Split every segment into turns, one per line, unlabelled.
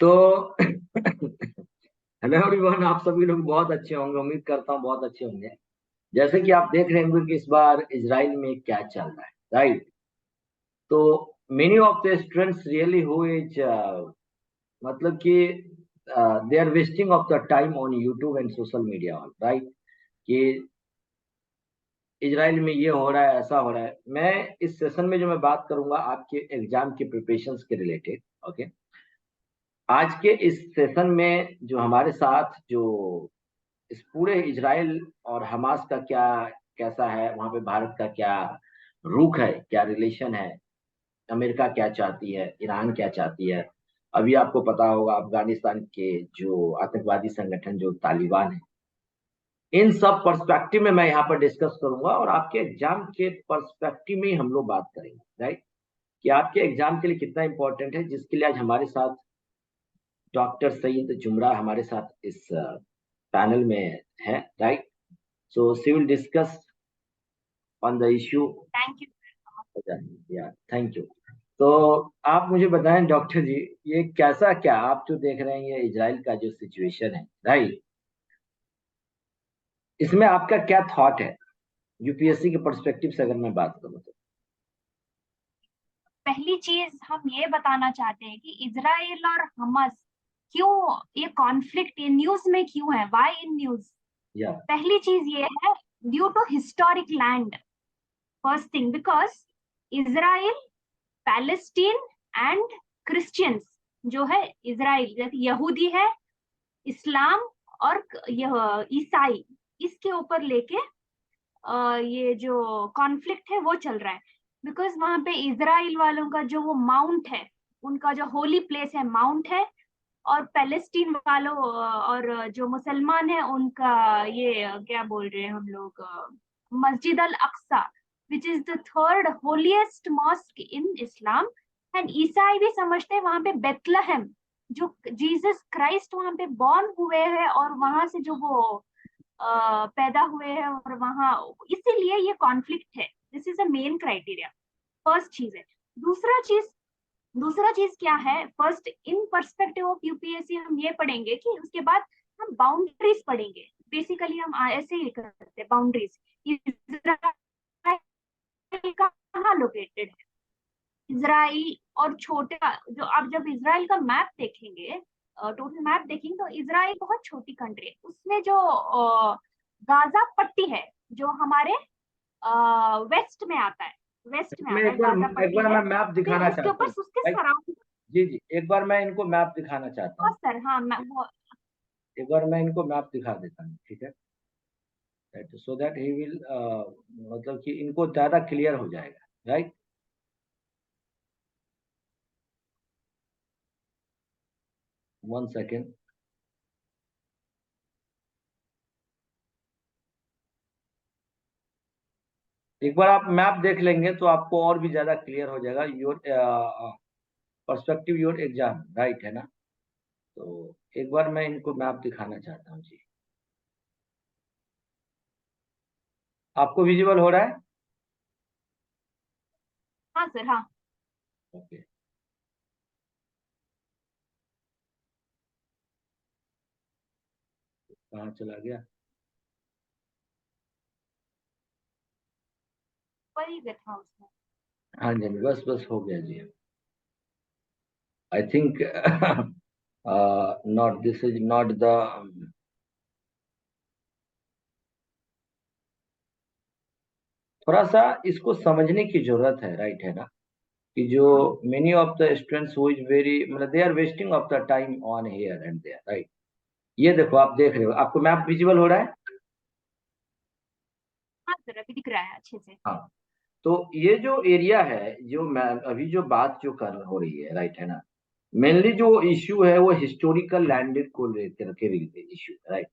तो hello everyone, आप सभी लोग बहुत अच्छे होंगे, उम्मीद करता हूँ बहुत अच्छे होंगे। जैसे कि आप देख रहे होंगे कि इस बार इजराइल में क्या चल रहा है, राइट। तो many of the students really who is मतलब कि they are wasting of the time on YouTube and social media, right. कि इजराइल में ये हो रहा है, ऐसा हो रहा है। मैं इस सेशन में जो मैं बात करूंगा आपके एग्जाम के प्रिपरेशंस के रिलेटेड, ओके। आज के इस सेशन में जो हमारे साथ जो इस पूरे इजराइल और हमास का क्या कैसा है, वहां पे भारत का क्या रुख है, क्या रिलेशन है, अमेरिका क्या चाहती है, ईरान क्या चाहती है। अभी आपको पता होगा अफगानिस्तान के जो आतंकवादी संगठन जो तालिबान है, इन सब पर्सपेक्टिव में मैं यहाँ पर डिस्कस करूंगा और आपके एग्जाम के पर्सपेक्टिव में ही हम लोग बात करेंगे, राइट। कि आपके एग्जाम के लिए कितना इंपॉर्टेंट है, जिसके लिए आज हमारे साथ डॉक्टर सईद जुमरा हमारे साथ इस पैनल में है, right. So she will discuss on the issue.
Thank you.
या थैंक यू। तो आप मुझे बताएं डॉक्टर जी, ये कैसा, क्या आप जो देख रहे हैं ये इजराइल का जो सिचुएशन है, राइट, इसमें आपका क्या थॉट है यूपीएससी के पर्सपेक्टिव से अगर मैं बात करूं तो।
पहली चीज हम ये बताना चाहते हैं कि इजराइल और हमास क्यों ये कॉन्फ्लिक्ट ये न्यूज में क्यों है, व्हाई इन न्यूज।
या
पहली चीज ये है, due to historic land. First thing, because Israel, Palestine and Christians जो है, इजराइल जैसे यहूदी है, इस्लाम और यह ईसाई, इसके ऊपर लेके ये जो कॉन्फ्लिक्ट है वो चल रहा है। बिकॉज वहां पे इजराइल वालों का जो वो माउंट है, उनका जो होली प्लेस है माउंट है, और पैलेस्टीन वालों और जो मुसलमान है उनका ये क्या बोल रहे हैं हम लोग, मस्जिद Al Aqsa, which is the third holiest mosque in Islam. And ईसाई भी समझते हैं वहां पे बेथलहम, जो जीसस क्राइस्ट वहां पे बॉर्न हुए हैं और वहां से जो वो पैदा हुए हैं, और वहां इसीलिए ये कॉन्फ्लिक्ट है। This is the main criteria. First चीज है। दूसरा चीज दूसरा चीज क्या है, first in perspective of UPSC हम ये पढ़ेंगे कि उसके बाद हम बाउंड्रीज पढ़ेंगे। बेसिकली हम ऐसे ही करते हैं, बाउंड्रीज। इजराइल कहाँ लोकेटेड है, इजराइल और छोटा जो आप जब इजराइल का मैप देखेंगे, टोटल मैप देखेंगे, तो इजराइल बहुत छोटी कंट्री है। उसमें जो गाजा पट्टी है, जो हमारे वेस्ट में आता है, वेस्ट में
मैं
आता है
एक बार
गाजा
एक
पट्टी
बार
है।
मैं मैप
फिर
दिखाना
उसके
चाहता
ऊपर
हूँ,
उसके
राइट।
सराउंड।
जी जी, एक बार मैं इनको मैप दिखाना चाहता
हाँ
हूँ।
सर, हाँ मैं वो।
एक बार मैं इनको मैप दिखा देता हूँ, ठीक है। सो दैट ही विल मतलब कि इनको ज्यादा क्लियर हो जाएगा, राइट। 1 सेकेंड। एक बार आप मैप देख लेंगे तो आपको और भी ज्यादा क्लियर हो जाएगा your perspective your exam, right, है ना। तो एक बार मैं इनको मैप दिखाना चाहता हूँ जी। आपको विजिबल हो रहा है?
हाँ सर, हाँ।
ओके। कहाँ चला गया?
वही था उसमें।
हाँ जी, बस बस हो गया जी। I think not, this is not the, थोड़ा सा इसको समझने की जरूरत है, राइट, है ना। कि जो many of the students who is very, मतलब they are wasting of the time on here and there, right. ये देखो, आप देख रहे हो, आपको मैप विजिबल हो रहा है?
हाँ सर, अभी दिख रहा है अच्छे से।
हाँ। तो ये जो एरिया है, जो मैं अभी जो बात जो कर हो रही है, राइट, है ना। मेनली जो इश्यू है वो हिस्टोरिकल लैंड को लेकर के इश्यू, राइट।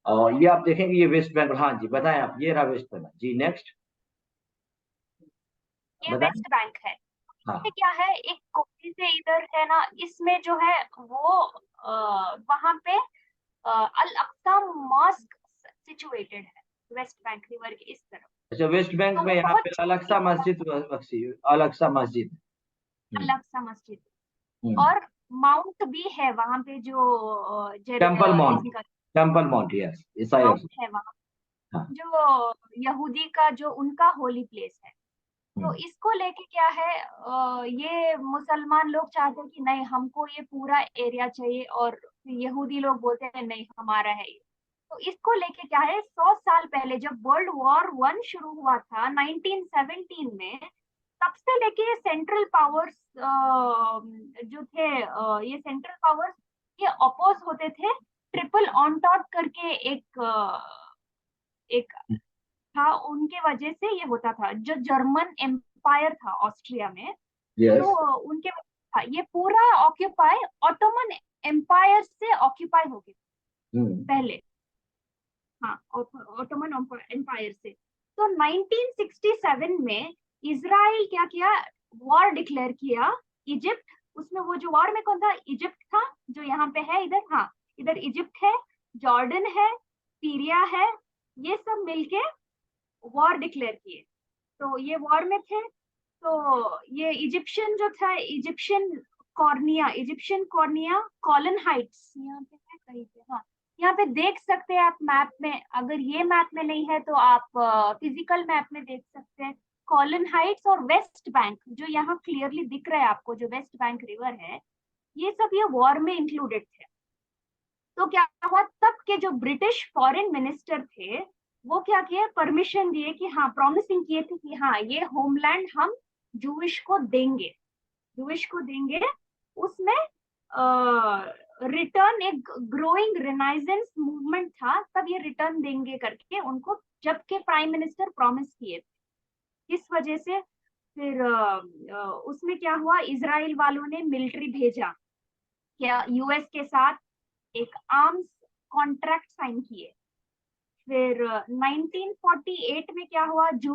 और ये आप देखेंगे ये वेस्ट बंगाल, हाँ जी बताएं आप, ये रहा वेस्ट बंगाल जी। नेक्स्ट
ये
बताएं।
वेस्ट बैंक है। ये
हाँ
क्या है, एक कोने से इधर है ना, इसमें जो है वो वहां पे अल अक्सा मॉस्क सिचुएटेड है, वेस्ट बैंक रिवर के इस तरफ।
अच्छा, वेस्ट बैंक
तो
में
वो
यहाँ
बहुत
पे
छोटी
अलक्सा
जगह
मस्जिद
है,
बसी, अलक्सा मस्जिद।
अल
हम्म।
अक्सा मस्जिद।
हम्म।
और माउंट भी है वहां पे, जो
टेम्पल माउंट,
इसका
temple mount, yes, yes I
mount है वहां,
हाँ।
जो यहूदी का जो उनका होली प्लेस है। तो
हम्म,
इसको लेके क्या है, ये मुसलमान लोग चाहते हैं कि नहीं हमको ये पूरा एरिया चाहिए, और यहूदी लोग बोलते हैं नहीं हमारा है ये। तो इसको लेके क्या है, 100 साल पहले जब वर्ल्ड वॉर 1 शुरू हुआ था 1917 में, तब से लेके सेंट्रल पावर्स जो थे, ये सेंट्रल पावर्स ये अपोज होते थे। ट्रिपल ऑन्टॉट करके एक था, उनके वजह से ये होता था। जो जर्मन एम्पायर था ऑस्ट्रिया में,
यस।
तो उनके वजह से था ये पूरा ऑक्यूपाई, ऑटोमन एम्पायर से ऑक्यूपाई हो गया
हम्म,
पहले। हाँ, ऑटोमन एम्पायर से। तो 1967 में इसराइल क्या किया, वॉर डिक्लेयर किया इजिप्ट। उसमें वो जो वॉर में कौन था, इजिप्ट था, जो यहाँ पे है इधर, हाँ इधर इजिप्ट है, जॉर्डन है, सीरिया है, ये सब मिलके वॉर डिक्लेयर किए। तो ये वॉर में थे। तो ये इजिप्शियन जो था, इजिप्शियन कॉर्निया कॉलन हाइट्स, यहाँ पे है कहीं पे, हाँ यहाँ पे देख सकते हैं आप मैप में। अगर ये मैप में नहीं है तो आप फिजिकल मैप में देख सकते हैं। कॉलन हाइट्स और वेस्ट बैंक जो यहाँ क्लियरली दिख रहा है आपको, जो वेस्ट बैंक रिवर है, ये सब ये वॉर में इंक्लूडेड थे। तो क्या हुआ, तब के जो ब्रिटिश फॉरेन मिनिस्टर थे, वो क्या किए, परमिशन दिए कि हाँ, प्रॉमिसिंग किए थे कि हाँ ये होमलैंड हम जूइश को देंगे, जूइश को देंगे। उसमें रिटर्न, एक ग्रोइंग रिनाइजेंस मूवमेंट था, तब ये रिटर्न देंगे करके उनको, जबकि प्राइम मिनिस्टर प्रॉमिस किए थे। इस वजह से फिर उसमें क्या हुआ, इजराइल वालों ने मिलिट्री भेजा, क्या यूएस के साथ एक आर्म्स कॉन्ट्रैक्ट साइन किए। फिर 1948 में क्या हुआ, जो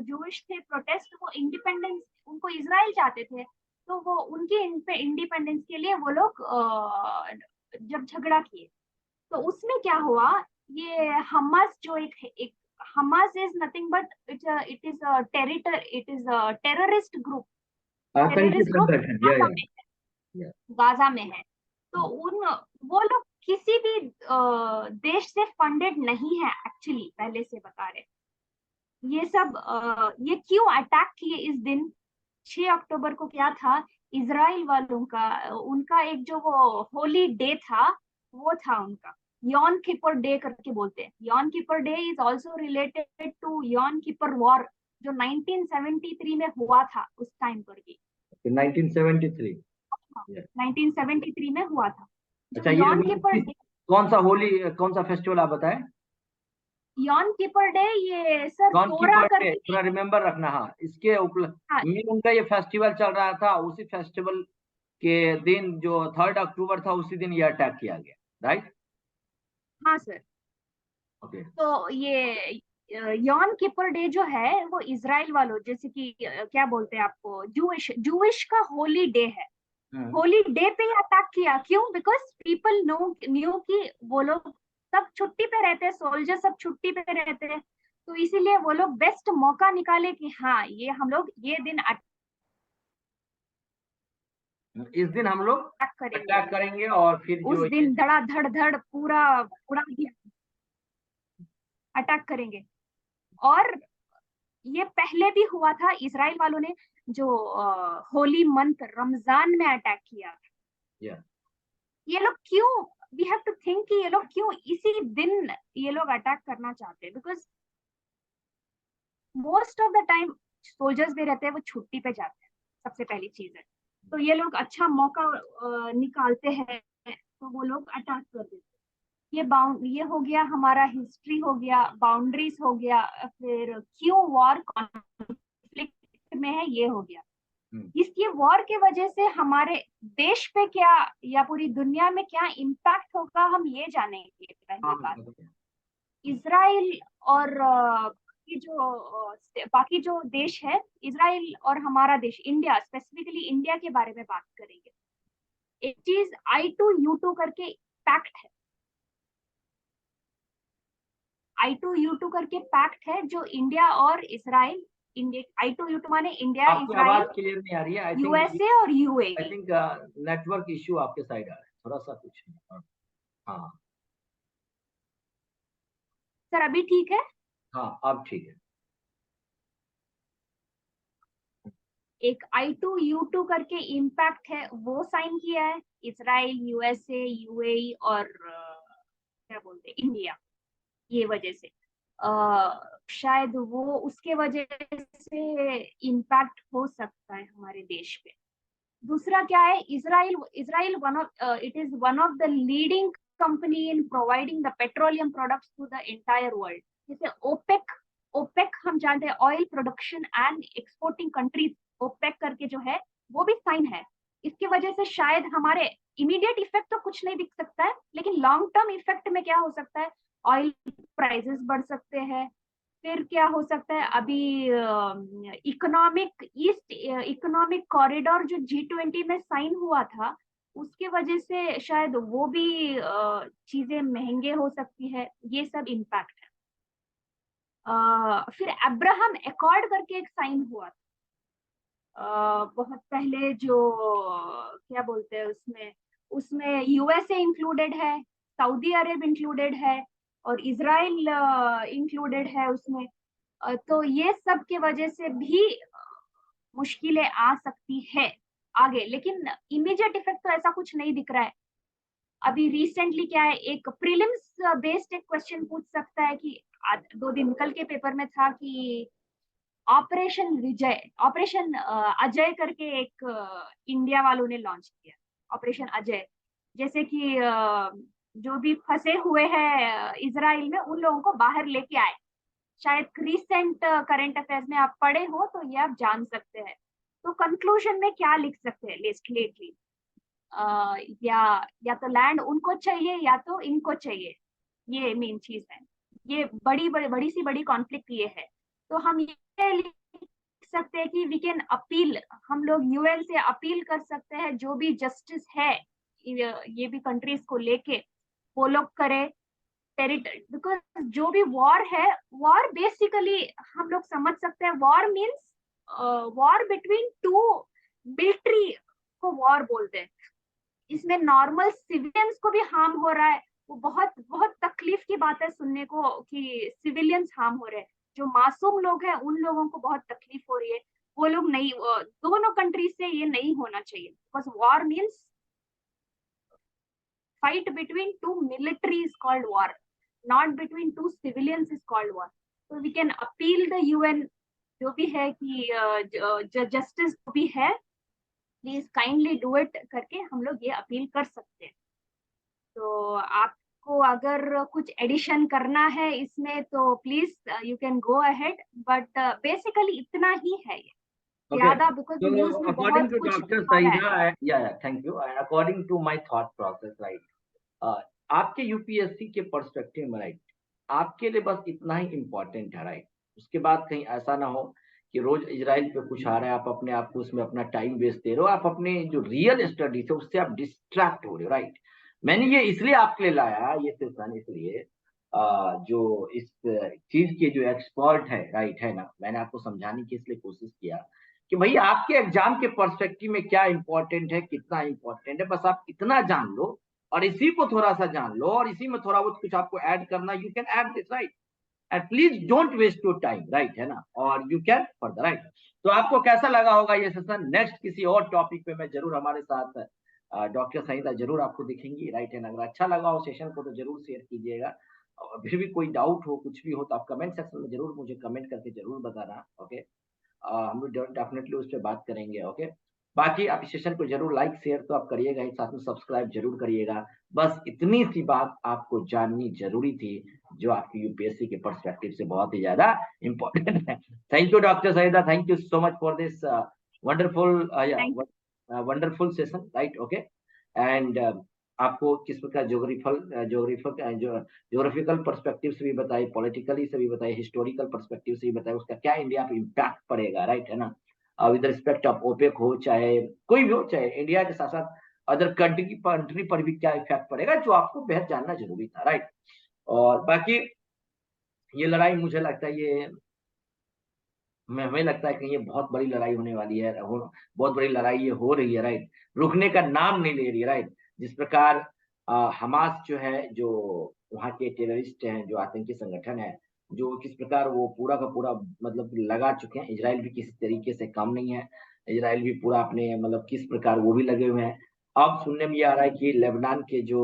जूइश थे प्रोटेस्ट, वो इंडिपेंडेंस, उनको इजराइल चाहते थे, तो वो उनके इंडिपेंडेंस के लिए वो लोग जब झगड़ा किए, तो उसमें क्या हुआ, ये हमास जो एक Hamas is nothing but terrorist group,
आतंकी
टेररिस्ट ग्रुप
संगठन, या
गाजा में है,
या
गाजा में है। तो वो लोग किसी भी देश से फंडेड नहीं है एक्चुअली, पहले से बता रहे। ये सब ये क्यों अटैक किए इस दिन, 6 अक्टूबर को क्या था, इजराइल वालों का उनका एक जो वो होली डे था, वो था उनका यॉन किपर डे करके बोलते हैं। Yom Kippur day is also related to Yom Kippur war, जो 1973 में हुआ था उस टाइम पर भी।
1973।
1973 में हुआ था जो
अच्छा, ये
यॉन किपर
मतलब
डे।
कौन सा होली, कौन सा फेस्टिवल आप बताएं?
यॉन कीपर डे, ये सर
जॉन
तोरा
कीपर डे,
करके
थोड़ा रिमेम्बर रखना, हाँ, इसके
हाँ
में उनका ये फेस्टिवल चल रहा था, उसी फेस्टिवल के दिन जो 3 अक्टूबर था, उसी दिन ये अटैक किया गया, राइट?
हाँ सर।
ओके।
तो ये यॉन कीपर डे जो है, वो इसराइल वालों, जैसे कि क्या बोलते हैं आपको, जूइश जूइश का होली डे है।
हम्म,
होली डे पे ही अटैक किया, क्यों, बिकॉज पीपल न्यू कि वो लोग सब छुट्टी पे रहते हैं, सोल्जर सब छुट्टी पे रहते हैं, तो इसीलिए वो लोग बेस्ट मौका निकाले कि हाँ ये हम लोग ये दिन अटैक
इस दिन हम लोग
करेंगे,
अटैक करेंगे, और फिर
उस
जो ये
दिन धड़ा धड़ धड़ पूरा उड़ा दिया, अटैक करेंगे। और ये पहले भी हुआ था, इसराइल वालों ने जो होली मंथ रमजान में अटैक किया।
या
ये लोग क्यों, वी हैव टू थिंक कि ये लोग क्यों इसी दिन ये लोग अटैक करना चाहते हैं, because most of the time soldiers भी रहते हैं, वो छुट्टी पे जाते हैं, सबसे पहली चीज है। तो ये लोग अच्छा मौका निकालते हैं, तो वो लोग अटैक कर देते हैं। ये हो गया हमारा हिस्ट्री, हो गया बाउंड्रीज, हो गया फिर क्यों वॉर कॉन्फ्लिक्ट में है, ये हो गया। इसकी वॉर की वजह से हमारे देश पे क्या या पूरी दुनिया में क्या इम्पैक्ट होगा, हम ये जानेंगे। पहली बात, इसराइल और बाकी जो देश है, इसराइल और हमारा देश इंडिया, स्पेसिफिकली इंडिया के बारे में बात करेंगे। एक चीज I2U2 करके पैक्ट है, I2U2 करके पैक्ट है, जो इंडिया और इसराइल इंडिया, I2U2 माने इंडिया,
आपकी आवाज
इजराइल,
क्लियर नहीं आ रही है। आई
यूएसए और
आई
यूएई।
थिंक नेटवर्क इश्यू आपके साइड आ रहा है थोड़ा सा कुछ। हाँ
सर अभी ठीक है?
हाँ अब ठीक है।
एक I2U2 करके इम्पैक्ट है, वो साइन किया है इजराइल, यूएसए, यूएई और क्या बोलते हैं, इंडिया। ये वजह से शायद वो उसके वजह से इम्पैक्ट हो सकता है हमारे देश पे। दूसरा क्या है, Israel Israel one of it is one of the leading company in providing the petroleum products to the entire world. जैसे ओपेक, ओपेक हम जानते हैं oil production and exporting countries, OPEC करके जो है वो भी साइन है। इसकी वजह से शायद हमारे इमीडिएट इफेक्ट तो कुछ नहीं दिख सकता है, लेकिन लॉन्ग टर्म इफेक्ट में क्या हो सकता है, ऑयल प्राइसेस बढ़ सकते हैं। फिर क्या हो सकता है, अभी इकोनॉमिक ईस्ट इकोनॉमिक कॉरिडोर जो G20 में साइन हुआ था, उसके वजह से शायद वो भी चीजें महंगे हो सकती है। ये सब इम्पैक्ट है। फिर अब्राहम एकॉर्ड करके एक साइन हुआ था बहुत पहले, जो क्या बोलते हैं उसमें, उसमें यूएसए इंक्लूडेड है, सऊदी अरब इंक्लूडेड है और इजराइल इंक्लूडेड है उसमें। तो ये सब के वजह से भी मुश्किलें आ सकती है आगे, लेकिन इमीडिएट इफेक्ट तो ऐसा कुछ नहीं दिख रहा है। अभी रिसेंटली क्या है, एक प्रीलिम्स बेस्ड एक क्वेश्चन पूछ सकता है कि 2 दिन कल के पेपर में था कि ऑपरेशन विजय, ऑपरेशन अजय करके एक इंडिया वालों ने लॉन्च किया, ऑपरेशन अजय। जैसे कि जो भी फंसे हुए हैं इजराइल में, उन लोगों को बाहर लेके आए। शायद रिसेंट करंट अफेयर्स में आप पढ़े हो तो ये आप जान सकते हैं। तो कंक्लूजन में क्या लिख सकते हैं लेटली, या तो लैंड उनको चाहिए या तो इनको चाहिए, ये मेन चीज है। ये बड़ी सी बड़ी कॉन्फ्लिक्ट ये है। तो हम ये लिख सकते हैं कि वी कैन अपील, हम लोग यूएन से अपील कर सकते हैं, जो भी जस्टिस है ये भी कंट्रीज को लेके वो लोग करे टेरिटरी। बिकॉज जो भी वॉर है, वॉर बेसिकली हम लोग समझ सकते हैं, war means war between two military को वॉर बोलते हैं। इसमें नॉर्मल सिविलियंस को भी हार्म हो रहा है। वो बहुत बहुत तकलीफ की बात है सुनने को कि सिविलियंस हार्म हो रहे हैं। जो मासूम लोग हैं उन लोगों को बहुत तकलीफ हो रही है। वो लोग नहीं, दोनों कंट्रीज से ये नहीं होना चाहिए, because war means fight between two military is called war, not between two civilians is called war. So we can appeal the UN, जो भी है कि जस्टिस जो भी है, प्लीज काइंडली डू इट करके हम लोग ये अपील कर सकते हैं। तो आपको अगर कुछ एडिशन करना है इसमें तो please you can go ahead, but basically इतना ही है ये,
Okay.
ज्यादा, बिकॉज
So
न्यूज में
according
बहुत
to
कुछ
Dr.
आ रहा है।
Saida, yeah, thank you. And according to my thought process, right? आपके यूपीएससी के पर्सपेक्टिव में, राइट, आपके लिए बस इतना ही इम्पोर्टेंट है, राइट। उसके बाद कहीं ऐसा ना हो कि रोज इजराइल पे कुछ आ रहा है, आप अपने आप को उसमें अपना टाइम वेस्ट दे रहे हो, आप अपने जो रियल स्टडी है उससे आप डिस्ट्रैक्ट हो रहे हो, राइट। मैंने ये इसलिए आपके लिए लाया ये सेशन, इसलिए जो इस चीज के जो एक्सपर्ट है, राइट, है ना, मैंने आपको समझाने की इसलिए कोशिश किया कि भाई आपके एग्जाम के पर्सपेक्टिव में क्या इंपॉर्टेंट है, कितना इंपॉर्टेंट है, बस आप इतना जान लो और इसी को थोड़ा सा जान लो और इसी में थोड़ा बहुत कुछ आपको ऐड करना, you can add this, right. And please don't waste your time, right, है ना, और यू कैन फर्दर, राइट। तो आपको कैसा लगा होगा ये सेशन? नेक्स्ट किसी और टॉपिक पे मैं जरूर, हमारे साथ डॉक्टर संहिता जरूर आपको दिखेंगी, राइट है ना। अगर अच्छा लगा हो सेशन को तो जरूर शेयर कीजिएगा, और फिर भी कोई डाउट हो, कुछ भी हो तो आप कमेंट सेक्शन में जरूर मुझे कमेंट करके जरूर बताना, ओके। हम लोग डेफिनेटली उस पर बात करेंगे, ओके। बाकी आप इस सेशन को जरूर लाइक शेयर तो आप करिएगा ही, साथ में सब्सक्राइब जरूर करिएगा। बस इतनी सी बात आपको जाननी जरूरी थी, जो आपकी यूपीएससी के पर्सपेक्टिव से बहुत ही ज्यादा इंपॉर्टेंट है। Thank you doctor Saeeda, thank you so much for this wonderful wonderful session, right, okay. And आपको किस प्रकार ज्योग्राफिकल पर्सपेक्टिव से भी बताए, पॉलिटिकली से भी बताए, हिस्टोरिकल पर्सपेक्टिव से भी बताए, उसका क्या इंडिया पे इम्पैक्ट पड़ेगा, राइट है ना, विद रिस्पेक्ट ऑफ ओपेक हो, चाहे कोई भी हो, चाहे इंडिया के साथ साथ अदर कंट्री पर भी क्या इफेक्ट पड़ेगा, जो आपको बेहद जानना जरूरी था, राइट। और बाकी ये लड़ाई मुझे लगता है ये हमें लगता है कि ये बहुत बड़ी लड़ाई होने वाली है, बहुत बड़ी लड़ाई ये हो रही है, राइट, रुकने का नाम नहीं ले रही है, राइट। जिस प्रकार हमास जो है, जो वहाँ के टेररिस्ट हैं, जो आतंकी संगठन है, जो किस प्रकार वो पूरा का पूरा मतलब लगा चुके हैं। इजराइल भी किसी तरीके से कम नहीं है, इजराइल भी पूरा अपने मतलब किस प्रकार वो भी लगे हुए हैं। अब सुनने में ये आ रहा है कि लेबनान के जो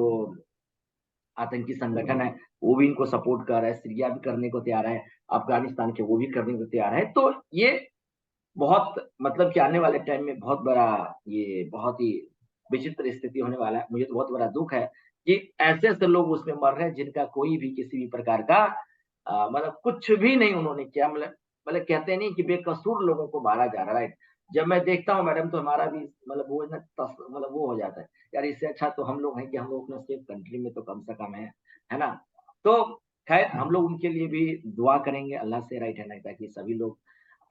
आतंकी संगठन है वो भी इनको सपोर्ट कर रहा है, सीरिया भी करने को तैयार है, अफगानिस्तान के वो भी करने को तैयार है। तो ये बहुत मतलब कि आने वाले टाइम में बहुत बड़ा, ये बहुत ही विचित्र स्थिति होने वाला है। मुझे तो बहुत बड़ा दुख है कि ऐसे ऐसे लोग उसमें मर रहे हैं जिनका कोई भी किसी भी प्रकार का मतलब कुछ भी नहीं उन्होंने किया। मतलब कहते नहीं कि बेकसूर लोगों को मारा जा रहा है। जब मैं देखता हूँ मैडम, तो हमारा भी मतलब वो ना मतलब वो हो जाता है, यार इससे अच्छा तो हम लोग हैं कि हम लोग अपने सेफ कंट्री में तो कम से कम है ना। तो खैर हम लोग उनके लिए भी दुआ करेंगे अल्लाह से, राइट है ना, ताकि सभी लोग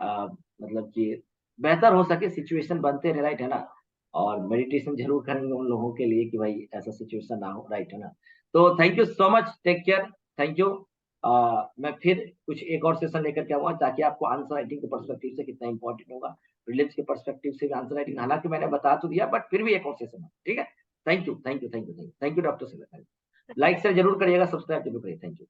मतलब कि बेहतर हो सके, सिचुएशन बनते रहे, राइट है ना। और मेडिटेशन जरूर करेंगे उन लोगों के लिए कि भाई ऐसा सिचुएशन ना हो, राइट है ना। तो thank you so much, take care, thank you. मैं फिर कुछ एक और सेशन लेकर के आऊंगा, ताकि आपको आंसर राइटिंग के पर्सपेक्टिव से कितना इंपॉर्टेंट होगा, रिलेट्स के पर्सपेक्टिव से भी आंसर राइटिंग, हालांकि मैंने बता तो दिया, बट फिर भी एक और सेशन है, ठीक है। Thank you, thank you, thank you, thank you, thank you doctor Singh. Like share जरूर करिएगा, सब्सक्राइब जरूर करिए, थैंक यू।